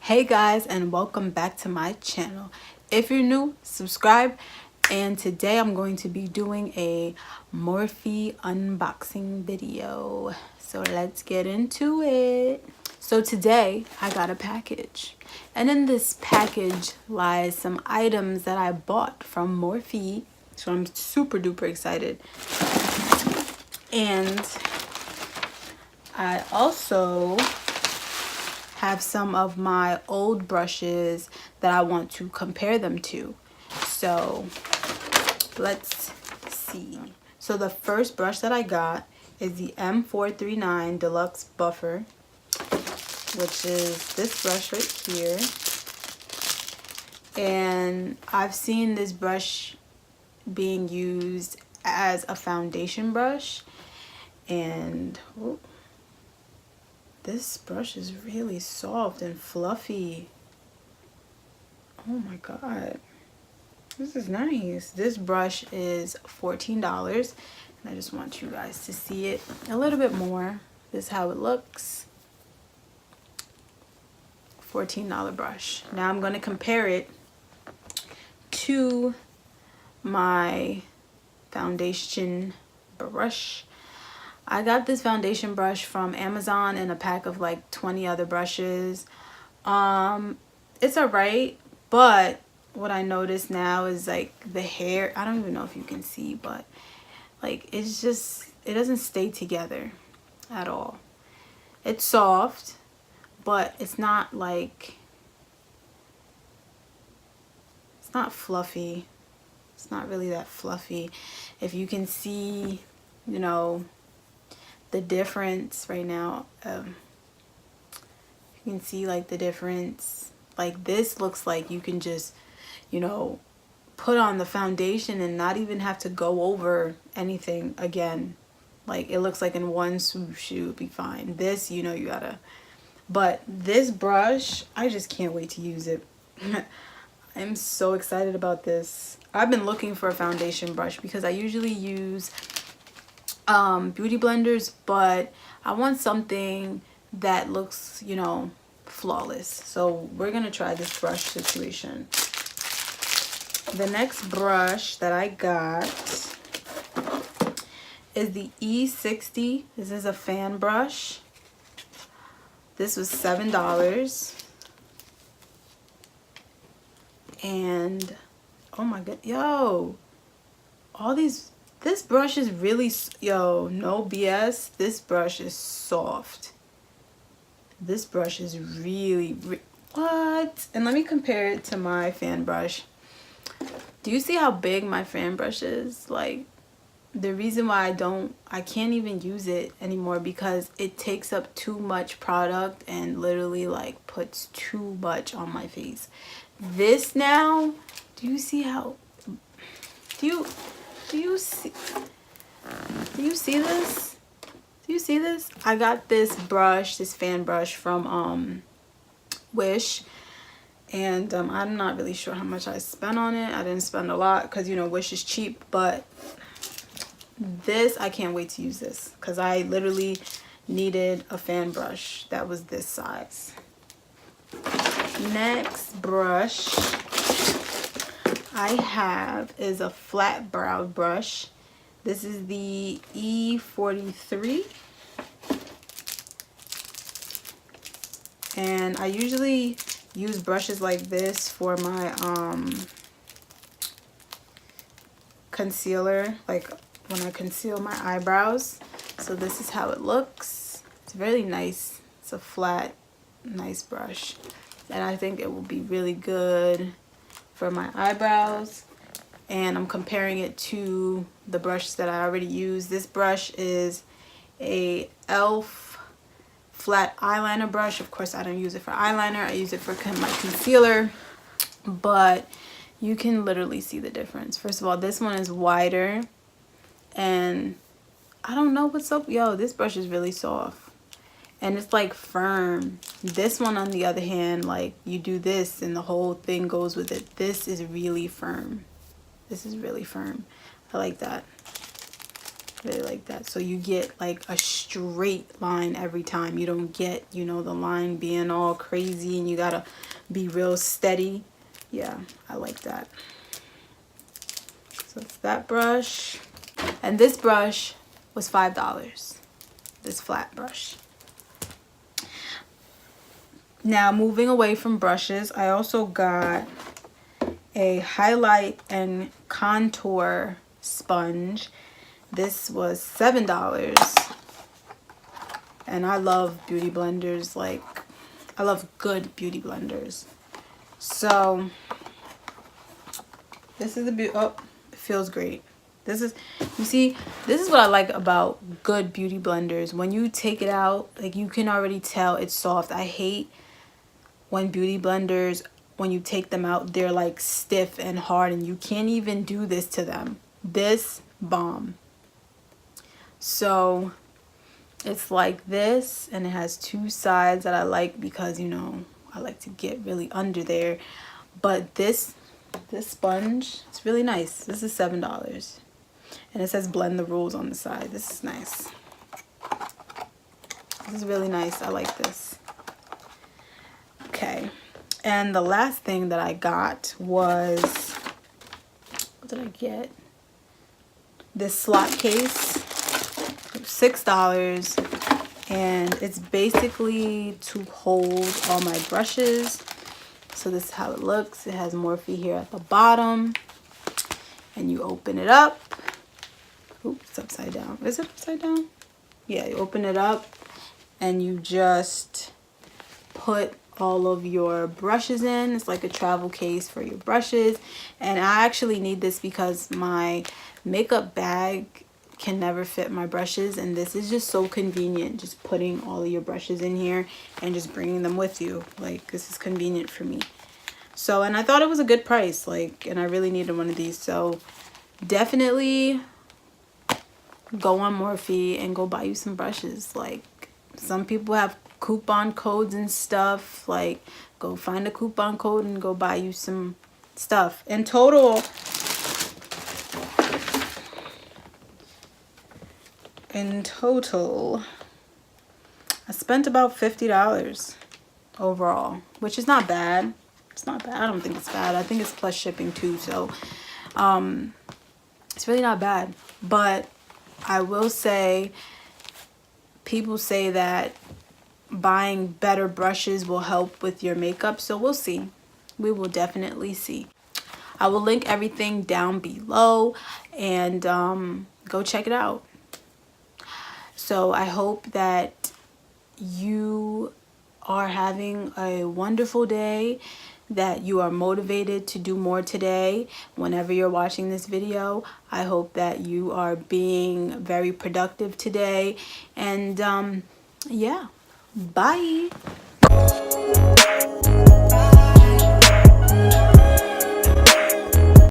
Hey guys, and welcome back to my channel. If you're new, subscribe. And today I'm going to be doing a Morphe unboxing video. So let's get into it. So today I got a package. And in this package lies some items that I bought from Morphe. So I'm super duper excited. And I also have some of my old brushes that I want to compare them to. So let's see. So the first brush that I got is the M439 Deluxe Buffer, which is this brush right here. And I've seen this brush being used as a foundation brush, and this brush is really soft and fluffy. Oh my god, this is nice. This brush is $14, and I just want you guys to see it a little bit more. This is how it looks. $14 brush. Now I'm going to compare it to my foundation brush. I got this foundation brush from Amazon in a pack of like 20 other brushes. It's alright, but what I notice now is like the hair, I don't even know if you can see, but like it's just, it doesn't stay together at all. It's soft, but it's not like, it's not fluffy. It's not really that fluffy. If you can see, you know, the difference right now, you can see like the difference. Like this looks like you can just, you know, put on the foundation and not even have to go over anything again. Like it looks like in one swoosh it would be fine. This, you know, you gotta, but this brush, I just can't wait to use it. I'm so excited about this. I've been looking for a foundation brush because I usually use beauty blenders, but I want something that looks, you know, flawless. So we're gonna try this brush situation. The next brush that I got is the E60. This is a fan brush. This was $7. And oh my god, yo, all these, this brush is really, yo, no BS, this brush is soft. This brush is really, what? And let me compare it to my fan brush. Do you see how big my fan brush is? Like, the reason why I can't even use it anymore because it takes up too much product and literally like puts too much on my face. This now, do you see how, do you see this? Do you see this? I got this brush, this fan brush from Wish, and I'm not really sure how much I spent on it. I didn't spend a lot because, you know, Wish is cheap, but this, I can't wait to use this because I literally needed a fan brush that was this size. Next brush I have is a flat browed brush. This is the E43. And I usually use brushes like this for my concealer, like when I conceal my eyebrows. So this is how it looks. It's really nice. It's a flat, nice brush. And I think it will be really good for my eyebrows. And I'm comparing it to the brush that I already used. This brush is a e.l.f. flat eyeliner brush. Of course, I don't use it for eyeliner. I use it for my concealer. But you can literally see the difference. First of all, this one is wider. And I don't know what's up. Yo, this brush is really soft. And it's like firm. This one, on the other hand, like you do this and the whole thing goes with it. This is really firm. This is really firm. I like that. Really like that. So you get like a straight line every time. You don't get, you know, the line being all crazy and you gotta be real steady. Yeah, I like that. So it's that brush. And this brush was $5. This flat brush. Now moving away from brushes, I also got a highlight and contour sponge. This was $7. And I love beauty blenders. Like, I love good beauty blenders. So this is the oh, it feels great. This is, you see, this is what I like about good beauty blenders. When you take it out, like, you can already tell it's soft. I hate when beauty blenders, when you take them out, they're like stiff and hard and you can't even do this to them. This bomb. So it's like this, and it has two sides that I like because, you know, I like to get really under there. But this sponge, it's really nice. This is $7. And it says blend the rules on the side. This is nice. This is really nice. I like this. Okay. And the last thing that I got was, what did I get? This slot case. $6. And it's basically to hold all my brushes. So this is how it looks. It has Morphe here at the bottom. And you open it up. Oops, it's upside down. Is it upside down? Yeah, you open it up and you just put all of your brushes in. It's like a travel case for your brushes. And I actually need this because my makeup bag can never fit my brushes, and this is just so convenient, just putting all of your brushes in here and just bringing them with you. Like, this is convenient for me. So, and I thought it was a good price, like, and I really needed one of these. So definitely go on Morphe and go buy you some brushes. Like, some people have coupon codes and stuff. Like, go find a coupon code and go buy you some stuff. In total, I spent about $50 overall, which is not bad. It's not bad. I don't think it's bad. I think it's plus shipping too, so it's really not bad. But I will say, people say that buying better brushes will help with your makeup, so we'll see. We will definitely see. I will link everything down below, and go check it out. So I hope that you are having a wonderful day, that you are motivated to do more today. Whenever you're watching this video, I hope that you are being very productive today. And yeah, bye.